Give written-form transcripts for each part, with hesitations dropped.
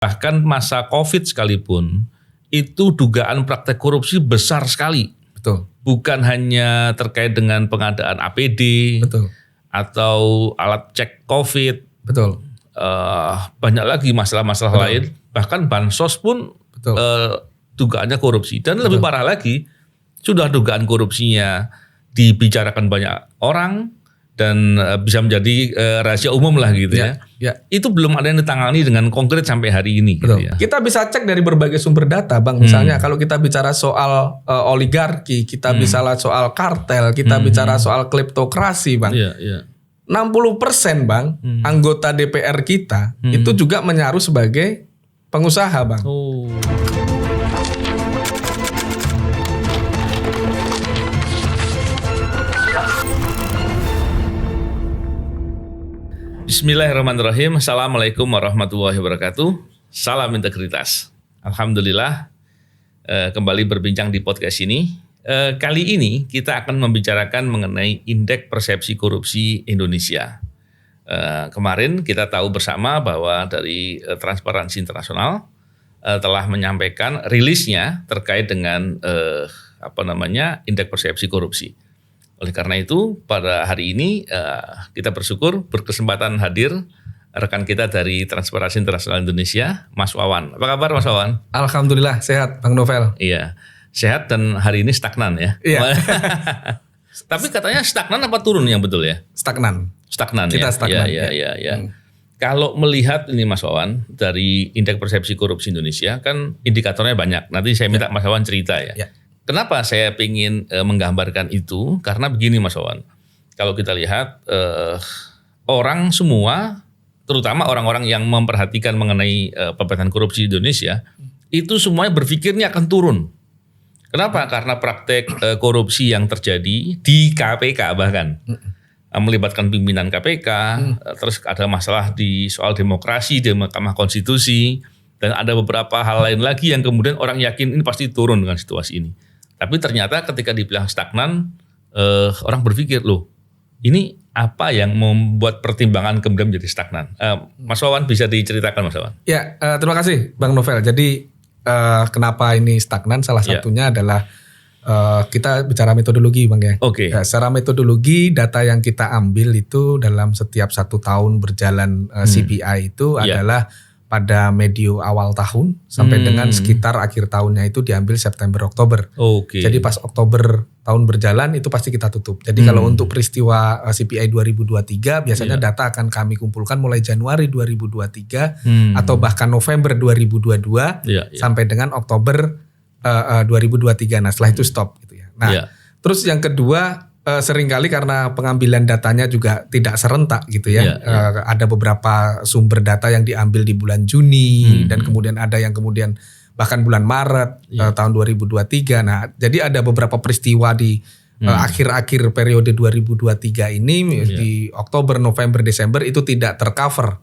Bahkan masa COVID sekalipun, itu dugaan praktek korupsi besar sekali. Betul. Bukan hanya terkait dengan pengadaan APD, Betul. atau alat cek COVID. Betul. Banyak lagi masalah-masalah lain. Bahkan bansos pun dugaannya korupsi. Dan lebih parah lagi, sudah dugaan korupsinya dibicarakan banyak orang dan bisa menjadi rahasia umum lah gitu ya. Itu belum ada yang ditangani dengan konkret sampai hari ini. Gitu ya. Kita bisa cek dari berbagai sumber data, Bang. Misalnya kalau kita bicara soal oligarki, kita bicara soal kartel, kita bicara soal kleptokrasi, Bang. 60% Bang, anggota DPR kita itu juga menyaruh sebagai pengusaha, Bang. Bismillahirrahmanirrahim. Assalamualaikum warahmatullahi wabarakatuh. Salam integritas. Alhamdulillah kembali berbincang di podcast ini. Kali ini kita akan membicarakan mengenai indeks persepsi korupsi Indonesia. Kemarin kita tahu bersama bahwa dari Transparansi Internasional telah menyampaikan rilisnya terkait dengan indeks persepsi korupsi. Oleh karena itu pada hari ini kita bersyukur berkesempatan hadir rekan kita dari Transparansi Internasional Indonesia, Mas Wawan. Apa kabar Mas Wawan? Alhamdulillah sehat, Bang Novel. Iya, sehat dan hari ini stagnan ya. Iya. Tapi katanya stagnan apa turun yang betul ya? Stagnan. Stagnan kita ya. Stagnan. Iya. Kalau melihat ini Mas Wawan dari indeks persepsi korupsi Indonesia kan indikatornya banyak. Nanti saya minta Mas Wawan cerita ya. Kenapa saya ingin menggambarkan itu? Karena begini Mas Wawan, kalau kita lihat orang semua, terutama orang-orang yang memperhatikan mengenai pemberantasan korupsi di Indonesia, itu semuanya berpikirnya akan turun. Kenapa? Karena praktek korupsi yang terjadi di KPK bahkan melibatkan pimpinan KPK, terus ada masalah di soal demokrasi di Mahkamah Konstitusi, dan ada beberapa hal lain lagi yang kemudian orang yakin ini pasti turun dengan situasi ini. Tapi ternyata ketika dibilang stagnan, orang berpikir loh, ini apa yang membuat pertimbangan kemudian menjadi stagnan? Mas Wawan bisa diceritakan Mas Wawan? Ya, terima kasih Bang Novel. Jadi kenapa ini stagnan? Salah satunya adalah kita bicara metodologi Bang ya. Oke. Secara metodologi data yang kita ambil itu dalam setiap 1 tahun berjalan CPI itu adalah pada medio awal tahun sampai dengan sekitar akhir tahunnya itu diambil September-Oktober. Jadi pas Oktober tahun berjalan itu pasti kita tutup. Jadi kalau untuk peristiwa CPI 2023 biasanya data akan kami kumpulkan mulai Januari 2023 atau bahkan November 2022 sampai dengan Oktober 2023. Nah setelah itu stop gitu ya. Nah terus yang kedua seringkali karena pengambilan datanya juga tidak serentak gitu ya. Ada beberapa sumber data yang diambil di bulan Juni dan kemudian ada yang kemudian bahkan bulan Maret tahun 2023. Nah, jadi ada beberapa peristiwa di akhir-akhir periode 2023 ini di Oktober, November, Desember itu tidak tercover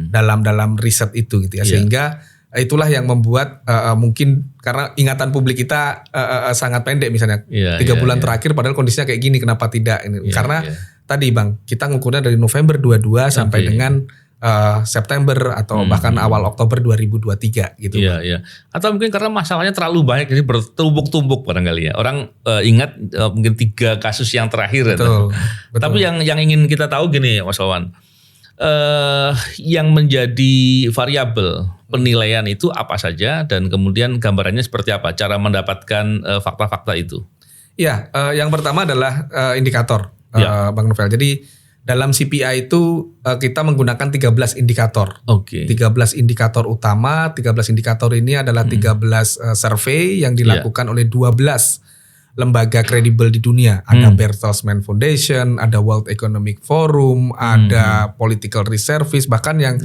dalam riset itu gitu ya. Sehingga itulah yang membuat mungkin karena ingatan publik kita sangat pendek misalnya 3 bulan terakhir padahal kondisinya kayak gini kenapa tidak ini karena tadi Bang kita ngukurnya dari November 22 sampai dengan September atau bahkan awal Oktober 2023 gitu. Iya. Atau mungkin karena masalahnya terlalu banyak jadi bertumbuk-tumbuk barangkali ya. Orang ingat mungkin 3 kasus yang terakhir. Betul. Tapi yang ingin kita tahu gini Mas Wawan. Yang menjadi variabel penilaian itu apa saja dan kemudian gambarannya seperti apa cara mendapatkan fakta-fakta itu? Ya, yang pertama adalah indikator Bang Novel. Jadi dalam CPI itu kita menggunakan 13 indikator. 13 indikator utama, 13 indikator ini adalah 13 survei yang dilakukan oleh 12 lembaga kredibel di dunia. Ada Bertelsmann Foundation, ada World Economic Forum, ada Political Risk Service, bahkan yang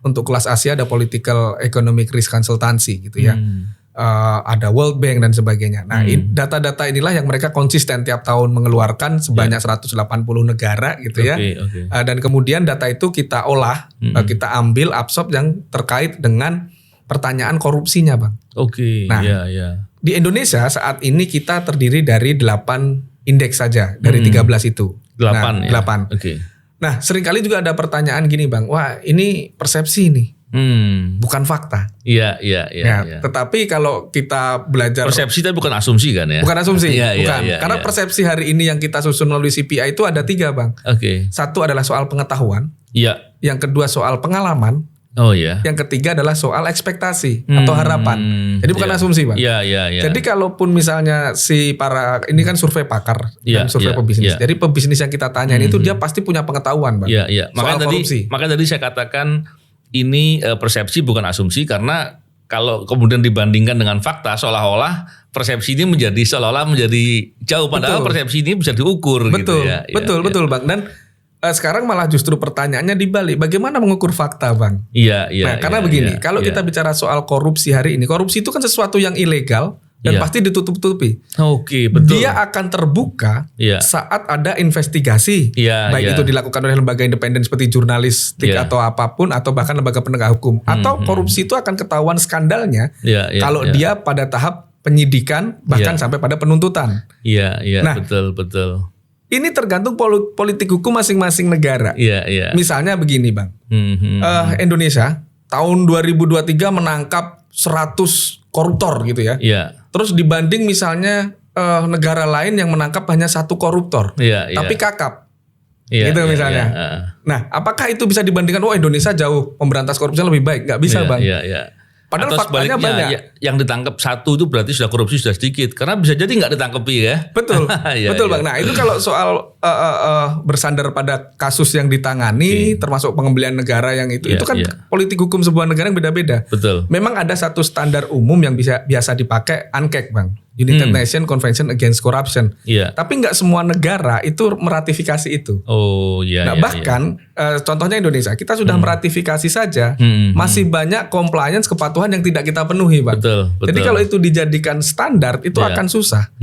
untuk kelas Asia ada Political Economic Risk Consultancy gitu ya. Ada World Bank dan sebagainya. Nah, data-data inilah yang mereka konsisten tiap tahun mengeluarkan sebanyak 180 negara gitu ya. Dan kemudian data itu kita olah, kita ambil absorb yang terkait dengan pertanyaan korupsinya, Bang. Nah, di Indonesia saat ini kita terdiri dari 8 indeks saja dari 13 itu. 8 8. Nah, seringkali juga ada pertanyaan gini Bang, wah ini persepsi nih. bukan fakta. Iya. Tetapi kalau kita belajar persepsi tapi bukan asumsi kan ya? Bukan asumsi, bukan. Karena persepsi hari ini yang kita susun melalui CPI itu ada 3, Bang. Oke. Satu adalah soal pengetahuan. Iya. Yang kedua soal pengalaman. Oh iya. Yang ketiga adalah soal ekspektasi atau harapan. Jadi bukan asumsi, Bang. Iya. Jadi kalaupun misalnya ini kan survei pakar dan survei pebisnis. Jadi pebisnis yang kita tanyain itu dia pasti punya pengetahuan, Bang. Iya. Soal korupsi. Makanya tadi saya katakan ini persepsi bukan asumsi, karena kalau kemudian dibandingkan dengan fakta seolah-olah persepsi ini seolah-olah menjadi jauh, padahal persepsi ini bisa diukur. Betul, gitu ya. Betul, Bang. Dan sekarang malah justru pertanyaannya dibalik, bagaimana mengukur fakta, Bang? Iya. Karena begini, kalau kita bicara soal korupsi hari ini, korupsi itu kan sesuatu yang ilegal dan pasti ditutup-tutupi. Oke, betul. Dia akan terbuka saat ada investigasi, baik itu dilakukan oleh lembaga independen seperti jurnalistik atau apapun, atau bahkan lembaga penegak hukum. Atau korupsi itu akan ketahuan skandalnya kalau dia pada tahap penyidikan bahkan sampai pada penuntutan. Iya, nah, betul. Ini tergantung politik hukum masing-masing negara. Iya. Misalnya begini, Bang. Indonesia tahun 2023 menangkap 100 koruptor gitu ya. Iya. Terus dibanding misalnya negara lain yang menangkap hanya 1 koruptor. Tapi kakap. Gitu misalnya. Nah, apakah itu bisa dibandingkan Indonesia jauh memberantas korupsinya lebih baik? Gak bisa, Bang. Iya. Padahal atau faktanya banyak. Yang ditangkap 1 itu berarti sudah korupsi sudah sedikit, karena bisa jadi nggak ditangkapi ya. Betul, betul Bang. Nah itu kalau soal bersandar pada kasus yang ditangani, termasuk pengembalian negara yang itu kan politik hukum sebuah negara yang beda-beda. Betul. Memang ada satu standar umum yang biasa dipakai UNCAC, Bang. United Nations Convention Against Corruption. Tapi nggak semua negara itu meratifikasi itu. Oh iya. Nah bahkan contohnya Indonesia, kita sudah meratifikasi saja, masih banyak compliance kepatuhan yang tidak kita penuhi, Bang. Betul. Jadi kalau itu dijadikan standar itu akan susah.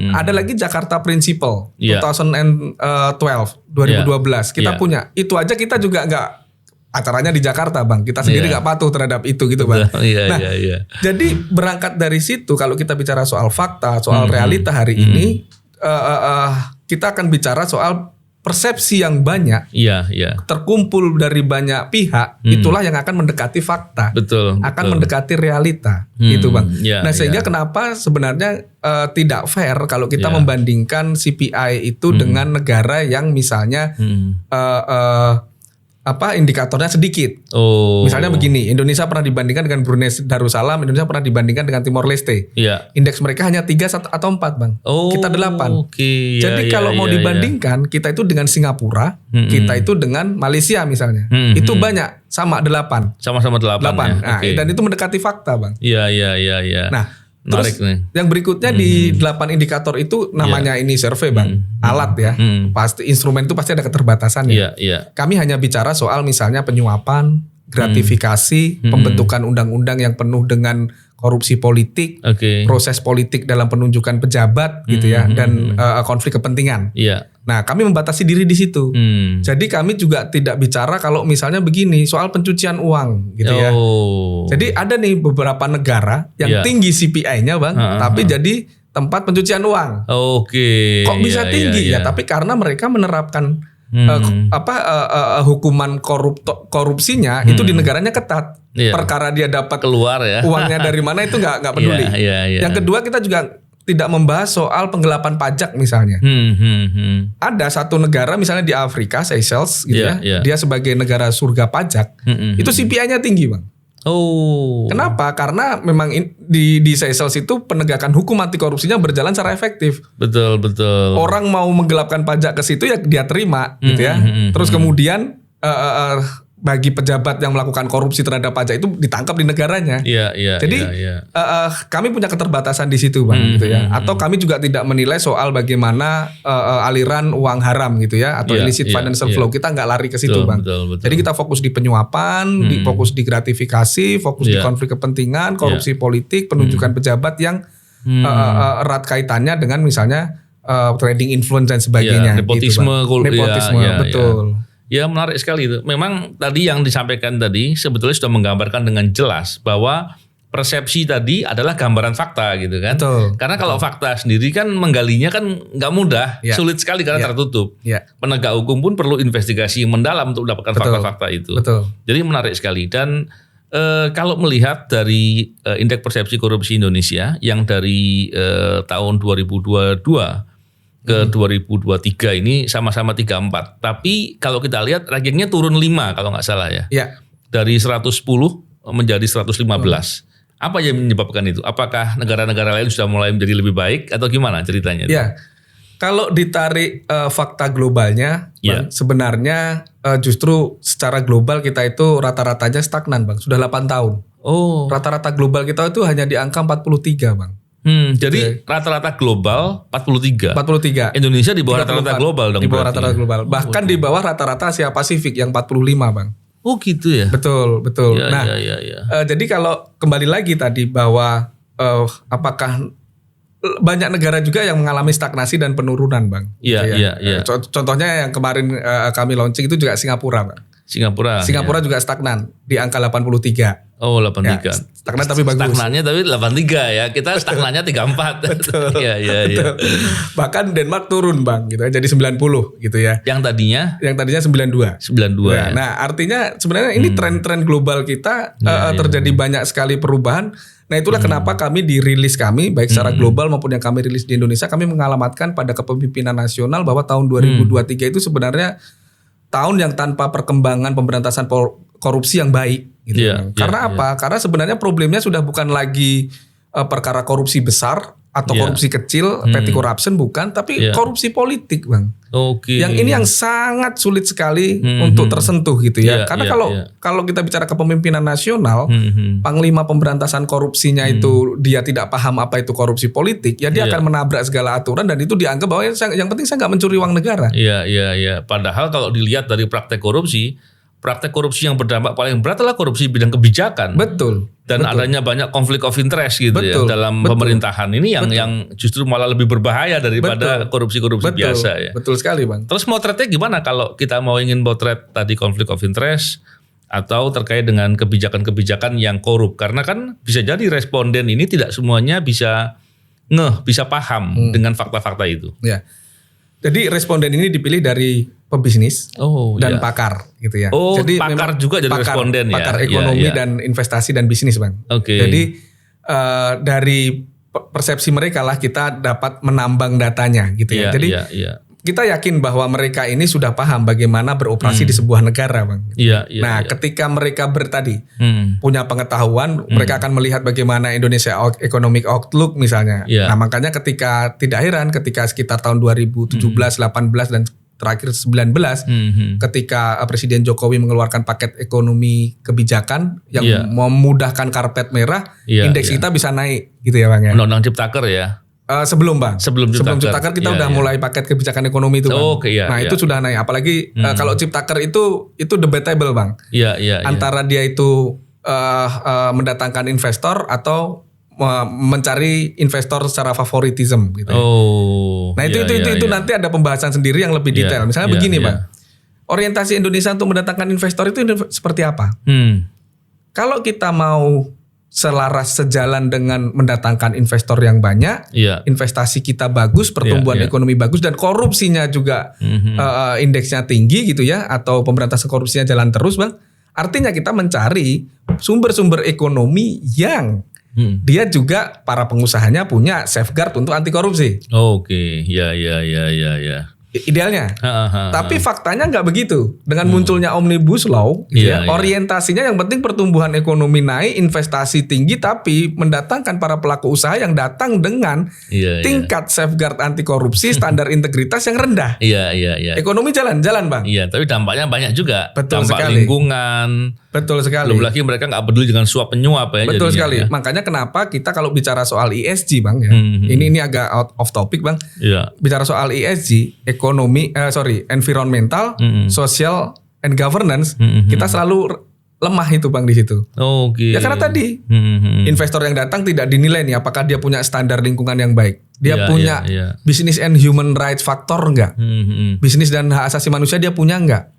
Ada lagi Jakarta Principle 2012 kita punya. Itu aja kita juga nggak. Acaranya di Jakarta, Bang. Kita sendiri nggak patuh terhadap itu gitu, Bang. Jadi berangkat dari situ, kalau kita bicara soal fakta, soal realita hari ini, kita akan bicara soal persepsi yang banyak, terkumpul dari banyak pihak, itulah yang akan mendekati fakta, akan mendekati realita, gitu, Bang. Nah, sehingga kenapa sebenarnya tidak fair kalau kita membandingkan CPI itu dengan negara yang misalnya indikatornya sedikit. Misalnya begini, Indonesia pernah dibandingkan dengan Brunei Darussalam, Indonesia pernah dibandingkan dengan Timor Leste. Indeks mereka hanya 3 atau 4, Bang. Kita 8. Jadi kalau mau dibandingkan, kita itu dengan Singapura, kita itu dengan Malaysia misalnya. Itu banyak, sama 8. Sama-sama 8. Nah, dan itu mendekati fakta, Bang. Iya. Nah, terus yang berikutnya di 8 indikator itu namanya ini survei, Bang. Alat ya. Pasti instrumen itu pasti ada keterbatasan ya. Kami hanya bicara soal misalnya penyuapan, gratifikasi, pembentukan undang-undang yang penuh dengan korupsi politik, proses politik dalam penunjukan pejabat gitu ya, dan konflik kepentingan. Nah, kami membatasi diri di situ. Jadi kami juga tidak bicara kalau misalnya begini soal pencucian uang gitu ya. Jadi ada nih beberapa negara yang tinggi CPI-nya, Bang, tapi jadi tempat pencucian uang. Kok bisa tinggi? Ya, tapi karena mereka menerapkan hukuman korupsinya itu di negaranya ketat. Perkara dia dapat keluar ya. Uangnya dari mana itu nggak peduli. Yang kedua, kita juga tidak membahas soal penggelapan pajak misalnya. Ada satu negara misalnya di Afrika, Seychelles gitu ya. Dia sebagai negara surga pajak, itu CPI-nya tinggi, Bang. Kenapa? Karena memang di Seychelles itu penegakan hukum anti korupsinya berjalan secara efektif. Betul. Orang mau menggelapkan pajak ke situ ya dia terima gitu ya. Terus kemudian bagi pejabat yang melakukan korupsi terhadap pajak itu ditangkap di negaranya. Jadi kami punya keterbatasan di situ, Bang, gitu ya. Atau kami juga tidak menilai soal bagaimana aliran uang haram gitu ya, atau illicit financial flow. Kita nggak lari ke situ, Bang. Betul. Jadi kita fokus di penyuapan, fokus di gratifikasi, fokus di konflik kepentingan, korupsi politik, penunjukan pejabat yang erat kaitannya dengan misalnya trading influence dan sebagainya. Nepotisme, gitu, nepotisme, betul. Ya, menarik sekali itu. Memang tadi yang disampaikan tadi sebetulnya sudah menggambarkan dengan jelas bahwa persepsi tadi adalah gambaran fakta gitu kan. Karena kalau fakta sendiri kan menggalinya kan nggak mudah, sulit sekali karena tertutup. Penegak hukum pun perlu investigasi mendalam untuk mendapatkan fakta-fakta itu. Jadi menarik sekali. Dan Kalau melihat dari indeks persepsi korupsi Indonesia yang dari tahun 2022 ke 2023 ini sama-sama 34. Tapi kalau kita lihat rankingnya turun 5 kalau nggak salah ya. Ya. Dari 110 menjadi 115. Apa yang menyebabkan itu? Apakah negara-negara lain sudah mulai menjadi lebih baik atau gimana ceritanya? Ya. Kalau ditarik fakta globalnya, Bang, sebenarnya justru secara global kita itu rata-ratanya stagnan, Bang. Sudah 8 tahun. Oh. Rata-rata global kita itu hanya di angka 43, Bang. Jadi rata-rata global 43. 43. Indonesia di bawah rata-rata global dong. Di bawah rata-rata global. Bahkan di bawah rata-rata Asia Pasifik yang 45, Bang. Oh gitu ya. Betul. Ya, Nah, jadi kalau kembali lagi tadi bahwa apakah banyak negara juga yang mengalami stagnasi dan penurunan, Bang. Iya. Contohnya yang kemarin kami launching itu juga Singapura, Bang. Singapura juga stagnan di angka 83. Oh, 83. Ya, stagnan tapi bagus. Stagnannya tapi 83 ya. Kita stagnannya 34. Betul. Iya. Bahkan Denmark turun, Bang, gitu ya, jadi 90 gitu ya. Yang tadinya 92. Ya. Nah, artinya sebenarnya ini tren-tren global kita terjadi banyak sekali perubahan. Nah, itulah kenapa kami di rilis kami baik secara global maupun yang kami rilis di Indonesia, kami mengalamatkan pada kepemimpinan nasional bahwa tahun 2023 itu sebenarnya tahun yang tanpa perkembangan pemberantasan korupsi yang baik gitu. Karena apa? Karena sebenarnya problemnya sudah bukan lagi perkara korupsi besar atau korupsi kecil, petty corruption bukan, tapi korupsi politik, Bang. Yang ini yang sangat sulit sekali untuk tersentuh gitu ya. Karena kalau kita bicara kepemimpinan nasional, panglima pemberantasan korupsinya itu dia tidak paham apa itu korupsi politik, ya dia akan menabrak segala aturan dan itu dianggap bahwa yang penting saya nggak mencuri uang negara. Iya. Padahal kalau dilihat dari praktek korupsi yang berdampak paling berat adalah korupsi bidang kebijakan. Betul. Dan adanya banyak konflik of interest gitu ya dalam pemerintahan ini yang justru malah lebih berbahaya daripada korupsi-korupsi biasa ya. Betul sekali, Bang. Terus motretnya gimana kalau kita mau ingin motret tadi konflik of interest atau terkait dengan kebijakan-kebijakan yang korup? Karena kan bisa jadi responden ini tidak semuanya bisa paham dengan fakta-fakta itu. Ya. Jadi responden ini dipilih dari pebisnis dan pakar gitu ya. Jadi pakar juga jadi responden ya. Pakar ekonomi dan investasi dan bisnis, Bang. Jadi dari persepsi mereka lah kita dapat menambang datanya gitu ya. Jadi kita yakin bahwa mereka ini sudah paham bagaimana beroperasi di sebuah negara, Bang. Ketika mereka punya pengetahuan, mereka akan melihat bagaimana Indonesia economic outlook misalnya. Nah, makanya tidak heran ketika sekitar tahun 2017, 18 dan terakhir 19 ketika Presiden Jokowi mengeluarkan paket ekonomi kebijakan yang memudahkan karpet merah, indeks kita bisa naik gitu ya, Bang ya. Undang-undang Ciptaker ya. Sebelum Bang, sebelum Ciptaker kita udah mulai paket kebijakan ekonomi itu, Bang. Itu sudah naik. Apalagi kalau Ciptaker itu debatable, Bang. Antara dia itu mendatangkan investor atau mencari investor secara favoritism gitu. Nah itu nanti ada pembahasan sendiri yang lebih detail. Misalnya begini, Bang. Orientasi Indonesia untuk mendatangkan investor itu seperti apa? Kalau kita mau selaras sejalan dengan mendatangkan investor yang banyak, investasi kita bagus, pertumbuhan ekonomi bagus dan korupsinya juga indeksnya tinggi gitu ya, atau pemberantasan korupsinya jalan terus, Bang. Artinya kita mencari sumber-sumber ekonomi yang dia juga para pengusahanya punya safeguard untuk anti korupsi. Idealnya. Tapi faktanya nggak begitu. Dengan munculnya Omnibus Law, orientasinya yang penting pertumbuhan ekonomi naik, investasi tinggi, tapi mendatangkan para pelaku usaha yang datang dengan tingkat safeguard anti korupsi, standar integritas yang rendah. Ekonomi jalan, Bang. Tapi dampaknya banyak juga. Betul dampak sekali. Lingkungan. Betul sekali. Belum lagi mereka nggak peduli dengan suap penyuap ya. Betul sekali. Makanya kenapa kita kalau bicara soal ESG, Bang ya. Ini agak out of topic, Bang. Bicara soal ESG, environmental, social and governance, kita selalu lemah itu, Bang, di situ. Ya karena tadi investor yang datang tidak dinilai nih apakah dia punya standar lingkungan yang baik. Dia punya business and human rights factor enggak? Bisnis dan hak asasi manusia dia punya enggak?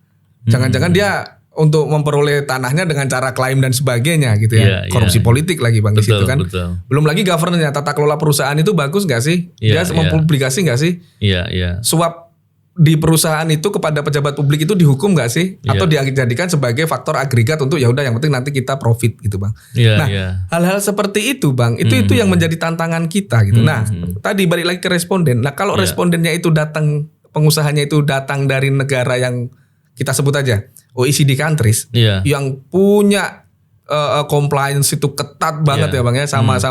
Jangan-jangan dia untuk memperoleh tanahnya dengan cara klaim dan sebagainya gitu ya. Korupsi politik lagi, Bang, di situ kan. Belum lagi governance-nya, tata kelola perusahaan itu bagus enggak sih? Dia mempublikasi enggak sih? Suap di perusahaan itu kepada pejabat publik itu dihukum nggak sih? Atau dijadikan sebagai faktor agregat untuk ya udah yang penting nanti kita profit gitu Bang. Hal-hal seperti itu Bang, itu yang menjadi tantangan kita gitu. Nah, tadi balik lagi ke responden. Nah, kalau respondennya itu datang, pengusahanya itu datang dari negara yang kita sebut aja OECD countries, yang punya compliance itu ketat banget ya Bang ya, sama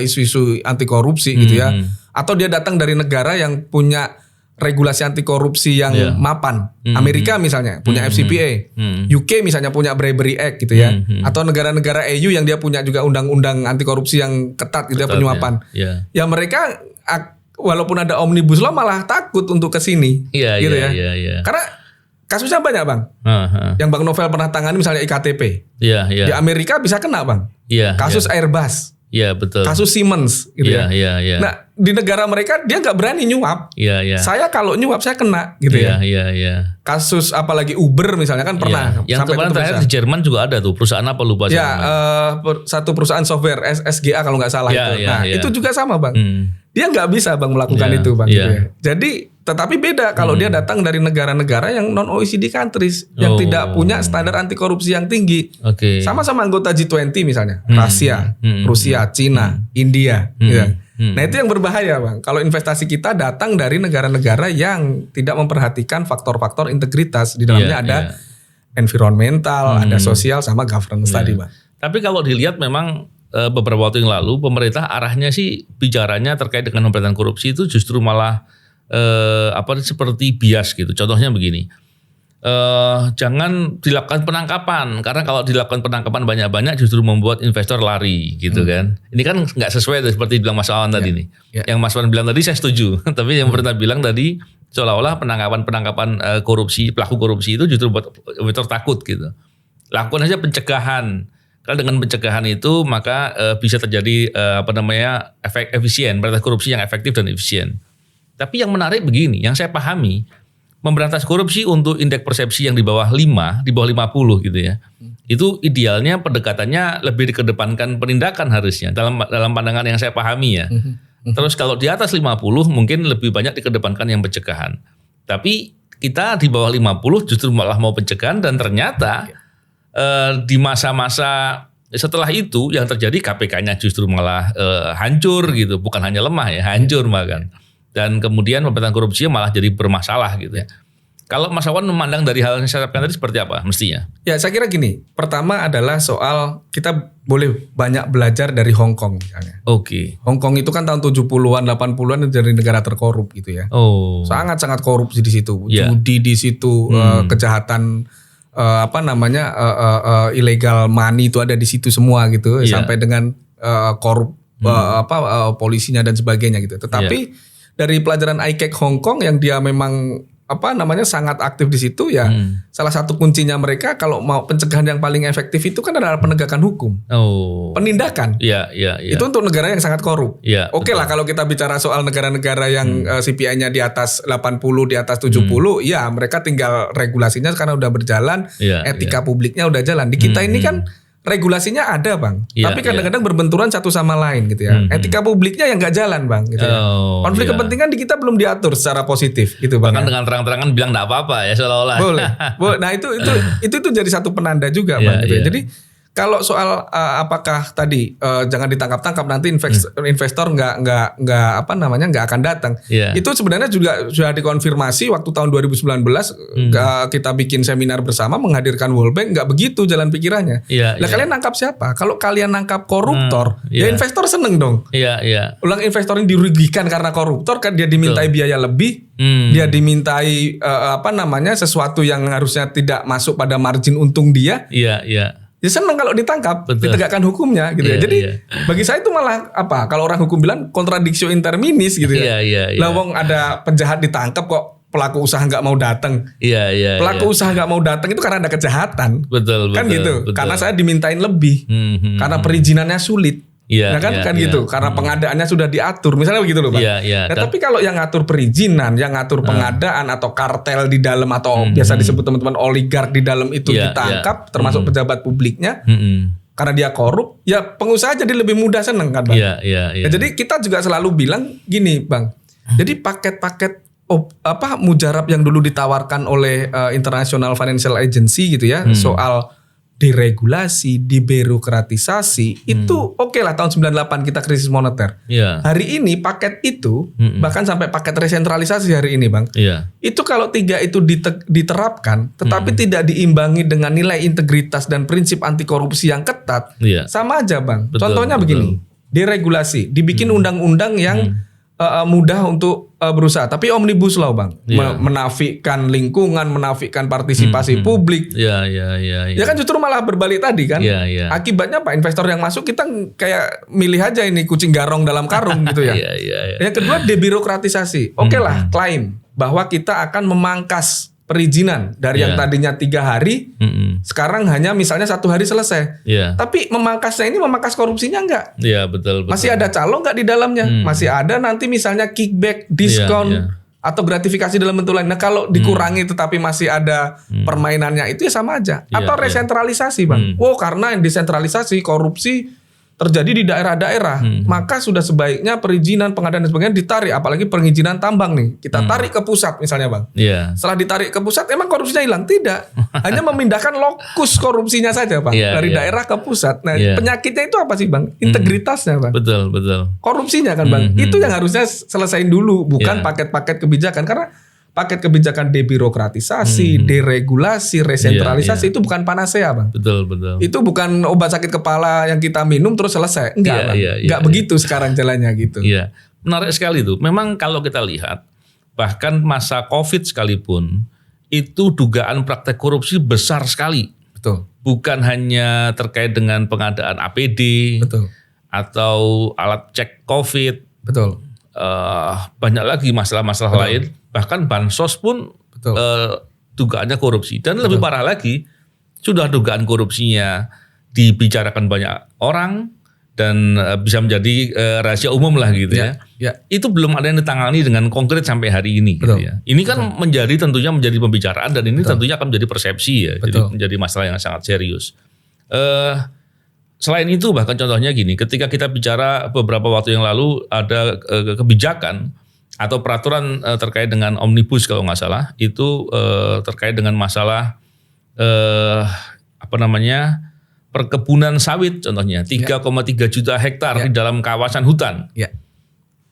isu-isu anti korupsi gitu ya. Atau dia datang dari negara yang punya regulasi anti korupsi yang mapan. Amerika misalnya punya FCPA, UK misalnya punya Bribery Act gitu ya. Atau negara-negara EU yang dia punya juga undang-undang anti korupsi yang ketat gitu ya, penyuapan. Ya mereka walaupun ada Omnibus Law malah takut untuk ke sini gitu ya. Karena kasusnya banyak Bang. Yang Bang Novel pernah tangani misalnya IKTP. Di Amerika bisa kena Bang. Kasus Airbus. Iya betul. Kasus Siemens gitu ya. Nah di negara mereka dia nggak berani nyuap. Saya kalau nyuap saya kena gitu ya. Kasus apalagi Uber misalnya kan pernah. Yang kemarin terakhir di Jerman juga ada tuh perusahaan apa lupa saya. Satu perusahaan software SGA kalau nggak salah itu. Nah itu juga sama Bang. Dia nggak bisa Bang melakukan itu Bang. Gitu ya. Jadi tetapi beda kalau dia datang dari negara-negara yang non OECD countries yang tidak punya standar anti korupsi yang tinggi. Sama-sama anggota G20 misalnya, Rusia, Cina, India. Gitu. Nah itu yang berbahaya Bang. Kalau investasi kita datang dari negara-negara yang tidak memperhatikan faktor-faktor integritas di dalamnya ada environmental, ada sosial, sama governance tadi Bang. Tapi kalau dilihat memang beberapa waktu yang lalu pemerintah arahnya sih bicaranya terkait dengan pemberantasan korupsi itu justru malah seperti bias gitu. Contohnya begini, jangan dilakukan penangkapan karena kalau dilakukan penangkapan banyak-banyak justru membuat investor lari gitu kan. Ini kan nggak sesuai seperti bilang Mas Wawan tadi nih. Yang Mas Wawan bilang tadi saya setuju, tapi yang pemerintah bilang tadi seolah-olah penangkapan korupsi, pelaku korupsi itu justru buat investor takut gitu. Lakukan aja pencegahan. Karena dengan pencegahan itu maka bisa terjadi efek efisien, pemberantasan korupsi yang efektif dan efisien. Tapi yang menarik begini, yang saya pahami, memberantas korupsi untuk indeks persepsi yang di bawah 5, di bawah 50 gitu ya. Itu idealnya pendekatannya lebih dikedepankan penindakan harusnya dalam pandangan yang saya pahami ya. Terus kalau di atas 50 mungkin lebih banyak dikedepankan yang pencegahan. Tapi kita di bawah 50 justru malah mau pencegahan dan ternyata di masa-masa setelah itu yang terjadi KPK-nya justru malah hancur gitu, bukan hanya lemah ya, hancur bahkan. Dan kemudian pemberantasan korupsi malah jadi bermasalah gitu ya. Kalau Mas Wawan memandang dari hal yang saya sampaikan tadi seperti apa mestinya? Ya saya kira gini, pertama adalah soal kita boleh banyak belajar dari Hong Kong misalnya. Hong Kong itu kan tahun 70-an, 80-an dari negara terkorup gitu ya. Sangat-sangat korupsi di situ, judi di situ, kejahatan illegal money itu ada di situ semua gitu, sampai dengan korup polisinya dan sebagainya gitu. Tetapi dari pelajaran ICAC Hong Kong yang dia memang sangat aktif di situ ya. Salah satu kuncinya mereka kalau mau pencegahan yang paling efektif itu kan adalah penegakan hukum. Penindakan. Itu untuk negara yang sangat korup. Oke lah kalau kita bicara soal negara-negara yang CPI-nya di atas 80, di atas 70, ya mereka tinggal regulasinya karena udah berjalan, etika publiknya udah jalan. Di kita ini kan regulasinya ada Bang, tapi kadang-kadang berbenturan satu sama lain gitu ya. Etika publiknya yang nggak jalan Bang gitu ya. Konflik kepentingan di kita belum diatur secara positif gitu Bang. Bahkan dengan terang-terangan bilang nggak apa-apa ya seolah-olah. Boleh. Nah itu jadi satu penanda juga Bang gitu ya. Jadi kalau soal apakah tadi jangan ditangkap-tangkap nanti investor nggak akan datang. Itu sebenarnya juga sudah dikonfirmasi waktu tahun 2019 kita bikin seminar bersama menghadirkan World Bank, nggak begitu jalan pikirannya. Kalian nangkap siapa? Kalau kalian nangkap koruptor, ya investor seneng dong. Ulang investor ini dirugikan karena koruptor kan dia dimintai biaya lebih, dia dimintai sesuatu yang harusnya tidak masuk pada margin untung dia. Ya senang kalau ditangkap, ditegakkan hukumnya gitu ya. Jadi bagi saya itu malah kalau orang hukum bilang kontradiksi interminis gitu ya. Lawang ada penjahat ditangkap kok pelaku usaha nggak mau datang. Pelaku usaha nggak mau datang itu karena ada kejahatan. Kan gitu. Karena saya dimintain lebih. Karena perizinannya sulit. Gitu. Karena pengadaannya sudah diatur. Misalnya begitu loh Pak. Tapi kalau yang ngatur perizinan, yang ngatur pengadaan atau kartel di dalam atau biasa disebut teman-teman oligark di dalam itu ditangkap, termasuk pejabat publiknya, karena dia korup, ya pengusaha jadi lebih mudah seneng kan Bang. Jadi kita juga selalu bilang gini Bang. Jadi paket-paket mujarab yang dulu ditawarkan oleh International Financial Agency gitu ya, soal deregulasi, dibirokratisasi, itu oke lah tahun 98 kita krisis moneter. Yeah. Hari ini paket itu, bahkan sampai paket resentralisasi hari ini Bang, itu kalau 3 itu diterapkan, tetapi tidak diimbangi dengan nilai integritas dan prinsip anti korupsi yang ketat, sama aja Bang. Betul, contohnya begini, deregulasi, dibikin undang-undang yang mudah untuk berusaha, tapi omnibus law Bang, menafikan lingkungan, menafikan partisipasi publik. Ya kan justru malah berbalik tadi kan. Akibatnya Pak, investor yang masuk kita kayak milih aja ini kucing garong dalam karung gitu ya. Yang kedua debirokratisasi. Oke lah, klaim bahwa kita akan memangkas perizinan dari yang tadinya 3 hari, sekarang hanya misalnya 1 hari selesai. Tapi memangkasnya ini memangkas korupsinya enggak? Betul. Masih ada calo enggak di dalamnya? Masih ada nanti misalnya kickback, diskon, atau gratifikasi dalam bentuk lain. Nah kalau dikurangi tetapi masih ada permainannya itu ya sama aja. Atau resentralisasi Bang. Karena desentralisasi korupsi terjadi di daerah-daerah, maka sudah sebaiknya perizinan, pengadaan dan sebagainya ditarik, apalagi perizinan tambang nih, kita tarik ke pusat misalnya Bang. Setelah ditarik ke pusat, emang korupsinya hilang? Tidak, hanya memindahkan lokus korupsinya saja Bang, dari daerah ke pusat. Nah penyakitnya itu apa sih Bang? Integritasnya Bang. Betul. Korupsinya kan Bang, itu yang harusnya selesaiin dulu, bukan paket-paket kebijakan, karena paket kebijakan debirokratisasi, deregulasi, resentralisasi itu bukan panacea Bang. Betul. Itu bukan obat sakit kepala yang kita minum terus selesai. Enggak Bang. Enggak begitu sekarang jalannya gitu. Menarik sekali itu. Memang kalau kita lihat bahkan masa Covid sekalipun itu dugaan praktek korupsi besar sekali. Betul. Bukan hanya terkait dengan pengadaan APD atau alat cek Covid. Betul. Banyak lagi masalah-masalah lain. Bahkan bansos pun dugaannya korupsi. Dan lebih parah lagi, sudah dugaan korupsinya dibicarakan banyak orang dan bisa menjadi rahasia umum lah gitu ya. Itu belum ada yang ditangani dengan konkret sampai hari ini. Gitu ya. Ini kan tentunya menjadi pembicaraan dan ini tentunya akan menjadi persepsi ya. Jadi menjadi masalah yang sangat serius. Selain itu bahkan contohnya gini, ketika kita bicara beberapa waktu yang lalu ada kebijakan atau peraturan terkait dengan omnibus kalau nggak salah, itu terkait dengan masalah perkebunan sawit contohnya 3,3 juta hektar di dalam kawasan hutan.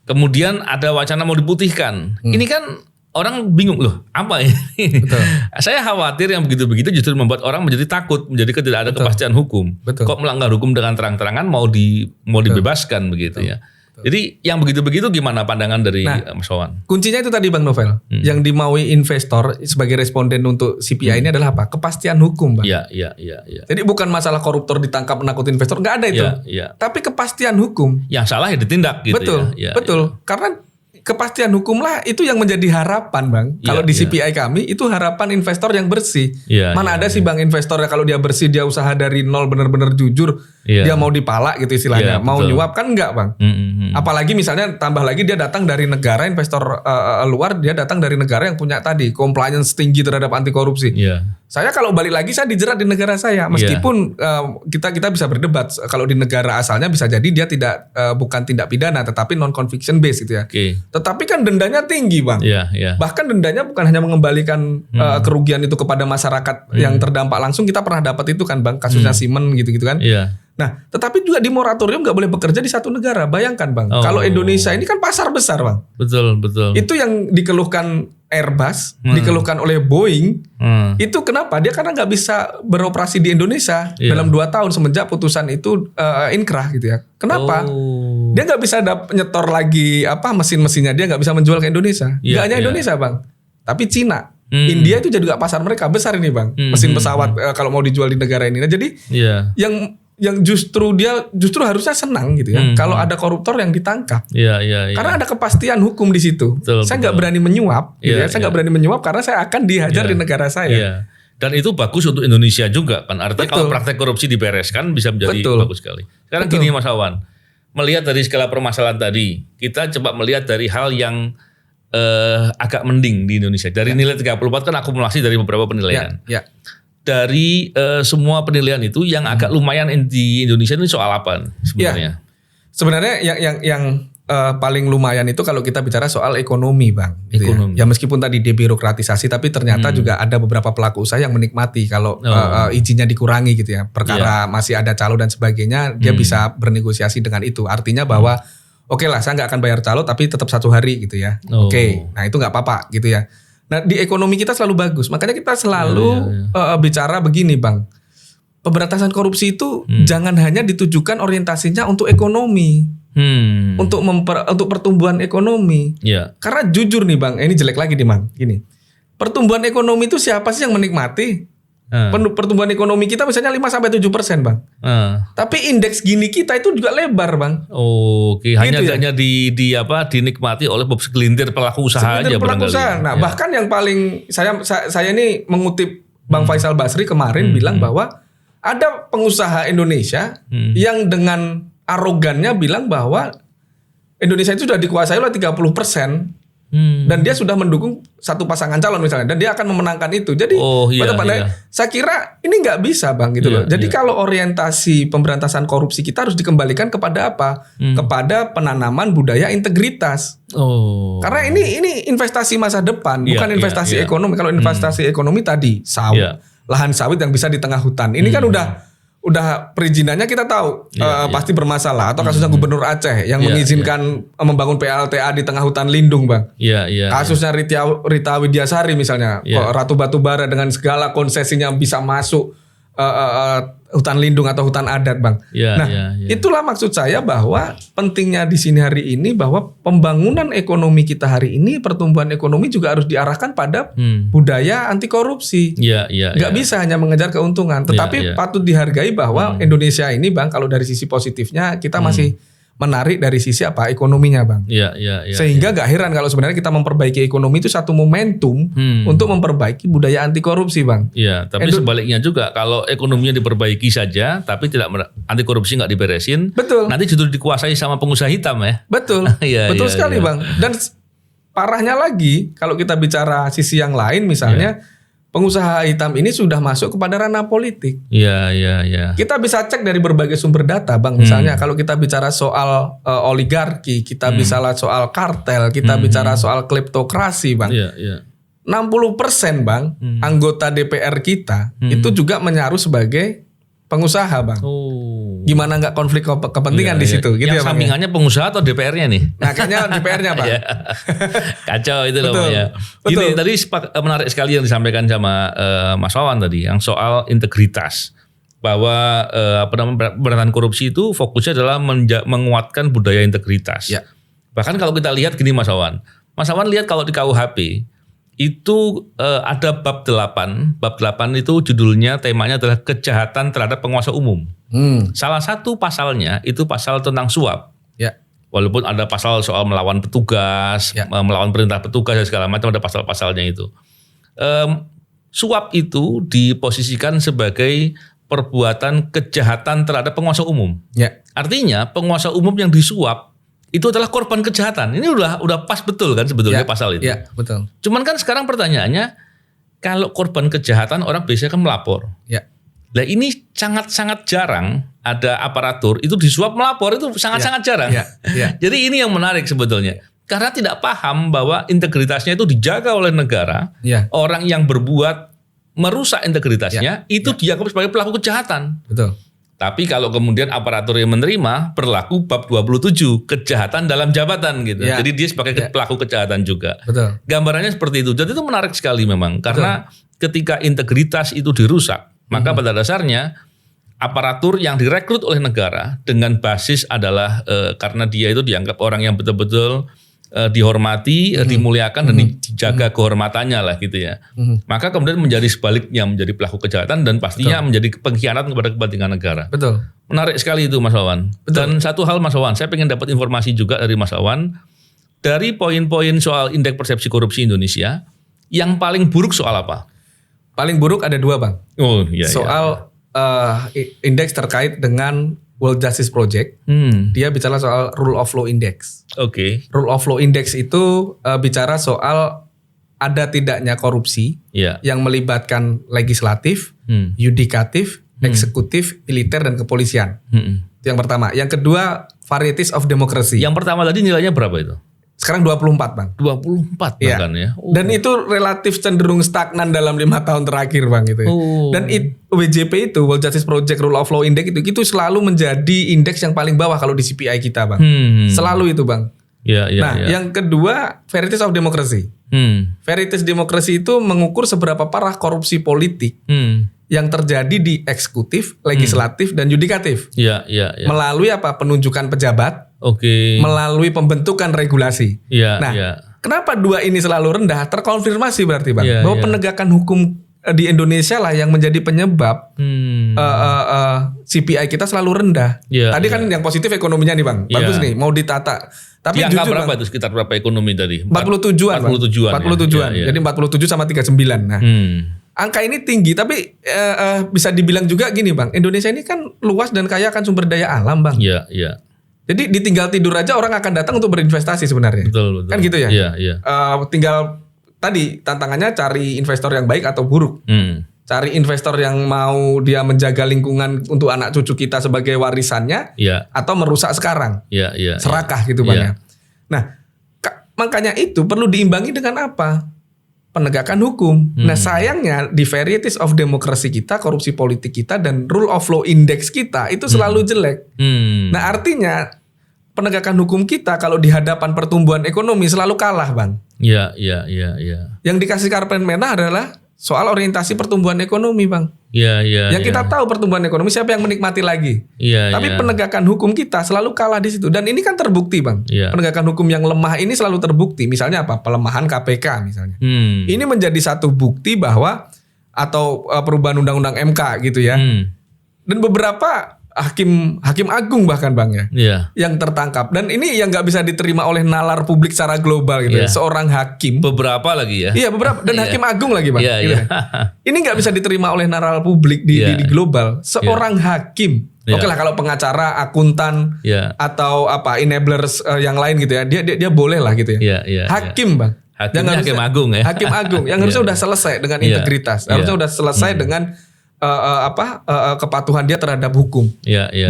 Kemudian ada wacana mau diputihkan. Ini kan orang bingung loh, apa ini? Saya khawatir yang begitu-begitu justru membuat orang menjadi takut, menjadi tidak ada kepastian hukum. Kok melanggar hukum dengan terang-terangan mau dibebaskan begitu ya. Jadi yang begitu-begitu gimana pandangan dari Mas Wawan? Kuncinya itu tadi Bang Novel. Yang dimaui investor sebagai responden untuk CPI ini adalah apa? Kepastian hukum Bang. Jadi bukan masalah koruptor ditangkap menakut investor, nggak ada itu. Tapi kepastian hukum. Yang salah ya ditindak gitu. Betul. Karena kepastian hukum lah itu yang menjadi harapan Bang. Kalau di CPI kami itu harapan investor yang bersih. Mana ada sih Bang investor kalau dia bersih, dia usaha dari nol benar-benar jujur, dia mau dipalak gitu istilahnya, mau nyuap kan enggak Bang. Apalagi misalnya tambah lagi dia datang dari negara investor luar, dia datang dari negara yang punya tadi compliance tinggi terhadap anti korupsi. Saya kalau balik lagi saya dijerat di negara saya, meskipun kita bisa berdebat kalau di negara asalnya bisa jadi dia tidak bukan tindak pidana tetapi non conviction based gitu ya. Tetapi kan dendanya tinggi Bang. Bahkan dendanya bukan hanya mengembalikan kerugian itu kepada masyarakat yang terdampak langsung, kita pernah dapat itu kan Bang, kasusnya Siemens gitu-gitu kan. Nah, tetapi juga di moratorium nggak boleh bekerja di satu negara. Bayangkan Bang, kalau Indonesia ini kan pasar besar Bang. Betul. Itu yang dikeluhkan Airbus, dikeluhkan oleh Boeing. Itu kenapa? Dia karena nggak bisa beroperasi di Indonesia dalam 2 tahun semenjak putusan itu inkrah gitu ya. Kenapa? Dia nggak bisa nyetor lagi mesin-mesinnya, dia nggak bisa menjual ke Indonesia. Nggak hanya Indonesia Bang, tapi Cina. India itu juga pasar mereka besar ini Bang. Mesin pesawat kalau mau dijual di negara ini. Nah, jadi yang justru harusnya senang gitu ya. Kalau ada koruptor yang ditangkap. Karena ada kepastian hukum di situ. Saya nggak berani menyuap. Saya nggak berani menyuap karena saya akan dihajar di negara saya. Dan itu bagus untuk Indonesia juga kan. Artinya kalau praktek korupsi dibereskan bisa menjadi bagus sekali. Sekarang gini Mas Wawan, melihat dari skala permasalahan tadi, kita coba melihat dari hal yang agak mending di Indonesia. Dari nilai 34 kan akumulasi dari beberapa penilaian. Dari semua penilaian itu yang agak lumayan di Indonesia ini soal apa sebenarnya? Sebenarnya yang paling lumayan itu kalau kita bicara soal ekonomi, Bang. Gitu ekonomi. Ya meskipun tadi debirokratisasi, tapi ternyata juga ada beberapa pelaku usaha yang menikmati kalau izinnya dikurangi gitu ya. Perkara masih ada calo dan sebagainya, dia bisa bernegosiasi dengan itu. Artinya bahwa oke lah, saya nggak akan bayar calo tapi tetap 1 hari gitu ya. Oke, nah itu nggak apa-apa gitu ya. Nah di ekonomi kita selalu bagus. Makanya kita selalu bicara begini, Bang. Pemberantasan korupsi itu jangan hanya ditujukan orientasinya untuk ekonomi. Untuk pertumbuhan ekonomi. Karena jujur nih, Bang, ini jelek lagi nih, Bang. Gini. Pertumbuhan ekonomi itu siapa sih yang menikmati? Pertumbuhan ekonomi kita misalnya 5-7%, Bang. Tapi indeks Gini kita itu juga lebar, Bang. Oke, hanya dinikmati oleh segelintir pelaku usaha aja barangkali. Nah, bahkan yang paling saya ini mengutip Bang Faisal Basri kemarin bilang bahwa ada pengusaha Indonesia yang dengan arogannya bilang bahwa Indonesia itu sudah dikuasai oleh 30%. Dan dia sudah mendukung satu pasangan calon misalnya, dan dia akan memenangkan itu. Jadi saya kira ini nggak bisa, Bang, gitu loh. Jadi kalau orientasi pemberantasan korupsi kita harus dikembalikan kepada apa? Kepada penanaman budaya integritas. Karena ini investasi masa depan, bukan investasi ekonomi. Kalau investasi ekonomi tadi sawit, lahan sawit yang bisa di tengah hutan. Ini kan udah perizinannya kita tahu pasti bermasalah. Atau kasusnya Gubernur Aceh yang mengizinkan membangun PLTA di tengah hutan lindung, Bang. Kasusnya Rita Widyasari misalnya, Ratu Batubara dengan segala konsesinya bisa masuk hutan lindung atau hutan adat, Bang. Itulah maksud saya bahwa pentingnya di sini hari ini bahwa pembangunan ekonomi kita hari ini, pertumbuhan ekonomi juga harus diarahkan pada budaya anti korupsi. Nggak bisa hanya mengejar keuntungan, tetapi patut dihargai bahwa Indonesia ini, Bang, kalau dari sisi positifnya kita masih menarik dari sisi apa ekonominya, Bang. Sehingga gak heran kalau sebenarnya kita memperbaiki ekonomi itu satu momentum untuk memperbaiki budaya anti korupsi, Bang. Tapi sebaliknya juga kalau ekonominya diperbaiki saja tapi tidak anti korupsi nggak diberesin, nanti justru dikuasai sama pengusaha hitam ya. Betul sekali, Bang. Dan parahnya lagi kalau kita bicara sisi yang lain misalnya, pengusaha hitam ini sudah masuk kepada ranah politik. Kita bisa cek dari berbagai sumber data, Bang. Misalnya kalau kita bicara soal oligarki, kita bicara soal kartel, kita bicara soal kleptokrasi, Bang. 60%, Bang, anggota DPR kita itu juga menyaruh sebagai pengusaha, Bang. Gimana nggak konflik kepentingan di situ? Gitu yang ya, sampingannya pengusaha atau DPR-nya nih? Nah, kayaknya DPR-nya, Bang. Kacau itu loh, ya. Ini tadi menarik sekali yang disampaikan sama Mas Wawan tadi, yang soal integritas. Bahwa pemberantasan korupsi itu fokusnya adalah menguatkan budaya integritas. Bahkan kalau kita lihat gini, Mas Wawan lihat kalau di KUHP itu ada bab 8. Bab 8 itu judulnya, temanya adalah kejahatan terhadap penguasa umum. Salah satu pasalnya itu pasal tentang suap. Walaupun ada pasal soal melawan petugas, melawan perintah petugas dan segala macam, ada pasal-pasalnya itu. Suap itu diposisikan sebagai perbuatan kejahatan terhadap penguasa umum. Artinya penguasa umum yang disuap itu adalah korban kejahatan. Ini udah pas betul kan sebetulnya pasal itu. Betul. Cuman kan sekarang pertanyaannya, kalau korban kejahatan orang biasanya kan melapor. Nah ini sangat-sangat jarang ada aparatur itu disuap melapor, itu sangat-sangat jarang. Jadi ini yang menarik sebetulnya. Karena tidak paham bahwa integritasnya itu dijaga oleh negara. Orang yang berbuat merusak integritasnya itu dianggap sebagai pelaku kejahatan. Tapi kalau kemudian aparatur yang menerima berlaku bab 27 kejahatan dalam jabatan gitu. Jadi dia sebagai pelaku kejahatan juga. Gambarannya seperti itu. Jadi itu menarik sekali memang karena ketika integritas itu dirusak, maka pada dasarnya aparatur yang direkrut oleh negara dengan basis adalah karena dia itu dianggap orang yang betul-betul dihormati, dimuliakan dan dijaga kehormatannya lah gitu ya. Maka kemudian menjadi sebaliknya, menjadi pelaku kejahatan dan pastinya menjadi pengkhianatan kepada kepentingan negara. Menarik sekali itu, Mas Wawan. Dan satu hal, Mas Wawan, saya pengen dapat informasi juga dari Mas Wawan dari poin-poin soal indeks persepsi korupsi Indonesia, yang paling buruk soal apa? Paling buruk ada 2, Bang. Soal indeks terkait dengan World Justice Project, dia bicara soal Rule of Law Index. Rule of Law Index itu bicara soal ada tidaknya korupsi yang melibatkan legislatif, yudikatif, eksekutif, militer dan kepolisian. Yang pertama. Yang kedua, varieties of democracy. Yang pertama tadi nilainya berapa itu? Sekarang 24 Bang. 24 bahkan ya. Dan itu relatif cenderung stagnan dalam 5 tahun terakhir Bang gitu ya. Dan WJP itu, World Justice Project Rule of Law Index itu selalu menjadi indeks yang paling bawah kalau di CPI kita Bang. Selalu itu Bang. Yang kedua, varieties of democracy. Varieties democracy itu mengukur seberapa parah korupsi politik yang terjadi di eksekutif, legislatif, dan yudikatif. Melalui apa? Penunjukan pejabat. Melalui pembentukan regulasi. Kenapa dua ini selalu rendah? Terkonfirmasi berarti Bang, bahwa penegakan hukum di Indonesia lah yang menjadi penyebab CPI kita selalu rendah. Tadi kan yang positif ekonominya nih Bang, bagus nih, mau ditata. Tapi angka jujur berapa Bang, itu sekitar berapa ekonomi tadi? 47-an. 47-an. Jadi 47 sama 39. Nah, angka ini tinggi, tapi bisa dibilang juga gini Bang, Indonesia ini kan luas dan kaya akan sumber daya alam Bang. Jadi ditinggal tidur aja orang akan datang untuk berinvestasi sebenarnya. Betul. Kan gitu ya. Tinggal tadi tantangannya cari investor yang baik atau buruk. Cari investor yang mau dia menjaga lingkungan untuk anak cucu kita sebagai warisannya, atau merusak sekarang. Serakah gitu Bang ya. Nah, makanya itu perlu diimbangi dengan apa? Penegakan hukum. Nah sayangnya di varieties of democracy kita, korupsi politik kita, dan rule of law index kita itu selalu jelek. Nah artinya penegakan hukum kita kalau di hadapan pertumbuhan ekonomi selalu kalah Bang. Yang dikasih karpet merah adalah soal orientasi pertumbuhan ekonomi Bang. Yang kita tahu pertumbuhan ekonomi siapa yang menikmati lagi. Tapi penegakan hukum kita selalu kalah di situ. Dan ini kan terbukti Bang. Penegakan hukum yang lemah ini selalu terbukti. Misalnya apa? Pelemahan KPK misalnya. Ini menjadi satu bukti bahwa, atau perubahan undang-undang MK gitu ya. Dan beberapa hakim agung bahkan Bang ya, yang tertangkap, dan ini yang nggak bisa diterima oleh nalar publik secara global gitu ya. Seorang hakim, beberapa lagi ya, beberapa, dan hakim agung lagi Bang, gitu. Ini nggak bisa diterima oleh nalar publik di global. Seorang hakim, oke lah kalau pengacara, akuntan, atau apa enablers yang lain gitu ya, dia boleh lah gitu ya. Hakim Bang, hakim agung ya, hakim agung yang harusnya udah selesai dengan integritas, harusnya udah selesai dengan kepatuhan dia terhadap hukum.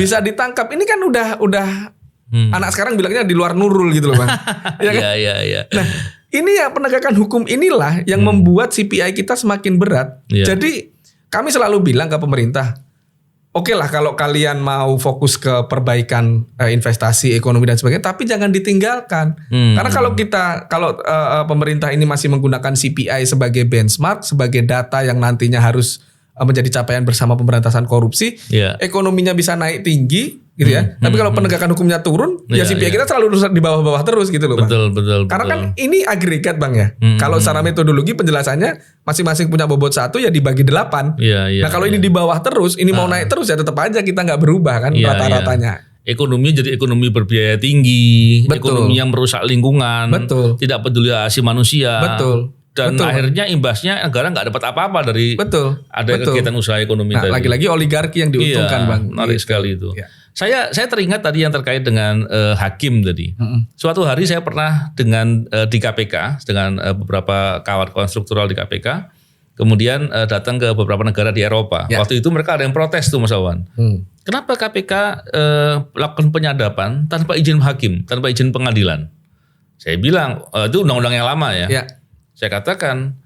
Bisa ditangkap. Ini kan udah anak sekarang bilangnya di luar nurul gitu loh Bang. Nah, ini ya penegakan hukum inilah yang membuat CPI kita semakin berat. Jadi kami selalu bilang ke pemerintah, oke lah kalau kalian mau fokus ke perbaikan investasi, ekonomi dan sebagainya, tapi jangan ditinggalkan. Karena kalau pemerintah ini masih menggunakan CPI sebagai benchmark, sebagai data yang nantinya harus menjadi capaian bersama pemberantasan korupsi, ekonominya bisa naik tinggi gitu ya. Tapi kalau penegakan hukumnya turun, CPI kita selalu di bawah-bawah terus gitu loh Bang. Betul. Karena kan ini agregat Bang ya. Kalau secara metodologi penjelasannya masing-masing punya bobot 1 ya dibagi 8. Nah kalau ini di bawah terus, ini mau naik terus ya tetap aja kita nggak berubah kan rata-ratanya. Ekonomi jadi ekonomi berbiaya tinggi, ekonomi yang merusak lingkungan, tidak peduli asasi manusia. Dan akhirnya imbasnya negara nggak dapat apa-apa dari ada kegiatan usaha ekonomi tadi. Lagi-lagi oligarki yang diuntungkan Bang. Menarik sekali itu. Saya teringat tadi yang terkait dengan hakim tadi. Suatu hari saya pernah di KPK dengan beberapa kawan struktural di KPK. Kemudian datang ke beberapa negara di Eropa. Waktu itu mereka ada yang protes tuh Mas Awan. Kenapa KPK lakukan penyadapan tanpa izin hakim, tanpa izin pengadilan? Saya bilang itu undang-undang yang lama ya. Saya katakan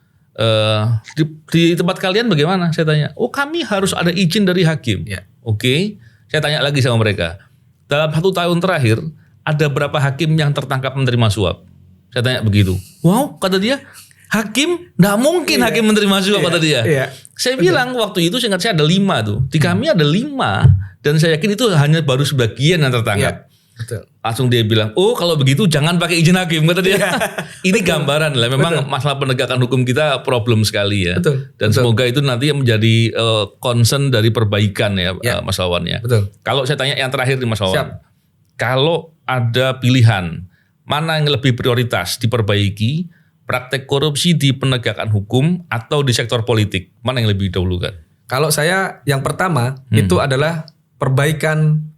di tempat kalian bagaimana? Saya tanya. Oh kami harus ada izin dari hakim. Oke. Saya tanya lagi sama mereka. Dalam 1 tahun terakhir ada berapa hakim yang tertangkap menerima suap? Saya tanya begitu. Wow, kata dia. Hakim, nggak mungkin hakim menerima suap kata dia. Saya bilang waktu itu seingat saya ada 5 tuh. Di kami ada 5 dan saya yakin itu hanya baru sebagian yang tertangkap. Langsung dia bilang, oh kalau begitu jangan pakai izin hakim kata dia. Ini gambaran lah. Memang masalah penegakan hukum kita problem sekali ya. Dan semoga itu nanti menjadi concern dari perbaikan ya Mas Wawan ya. Kalau saya tanya yang terakhir nih Mas Wawan. Kalau ada pilihan mana yang lebih prioritas diperbaiki, praktek korupsi di penegakan hukum atau di sektor politik, mana yang lebih didahulukan? Kalau saya yang pertama itu adalah perbaikan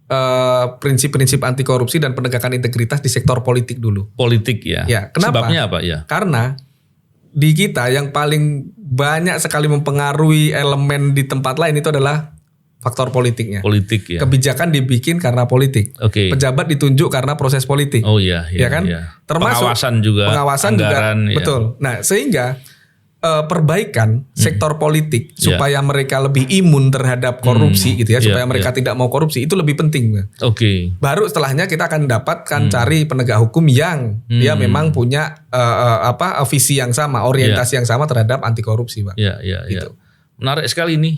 prinsip-prinsip anti korupsi dan penegakan integritas di sektor politik dulu. Politik ya. Kenapa? Sebabnya apa ya? Karena di kita yang paling banyak sekali mempengaruhi elemen di tempat lain itu adalah faktor politiknya. Politik ya. Kebijakan dibikin karena politik. Oke. Pejabat ditunjuk karena proses politik. Oh iya, ya kan? Termasuk pengawasan juga. Anggaran, juga. Betul. Nah, sehingga perbaikan sektor politik supaya mereka lebih imun terhadap korupsi gitu ya, supaya mereka tidak mau korupsi itu lebih penting. Oke. Baru setelahnya kita akan dapatkan cari penegak hukum yang dia memang punya visi yang sama, orientasi yang sama terhadap anti korupsi, Pak. Iya. Gitu. Menarik sekali nih.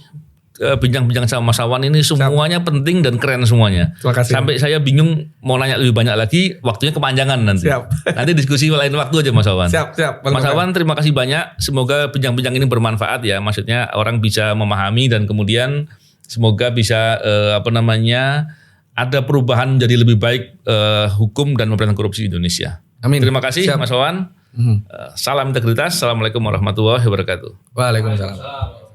Bincang-bincang sama Mas Awan ini semuanya penting dan keren semuanya. Terima kasih. Sampai saya bingung mau nanya lebih banyak lagi, waktunya kepanjangan nanti. Siap. Nanti diskusi lain waktu aja Mas Awan. Siap. Mas Awan, terima kasih banyak. Semoga bincang-bincang ini bermanfaat ya. Maksudnya orang bisa memahami dan kemudian semoga bisa ada perubahan menjadi lebih baik hukum dan pemberantasan korupsi di Indonesia. Amin. Terima kasih Mas Awan. Salam integritas. Assalamualaikum warahmatullahi wabarakatuh. Waalaikumsalam.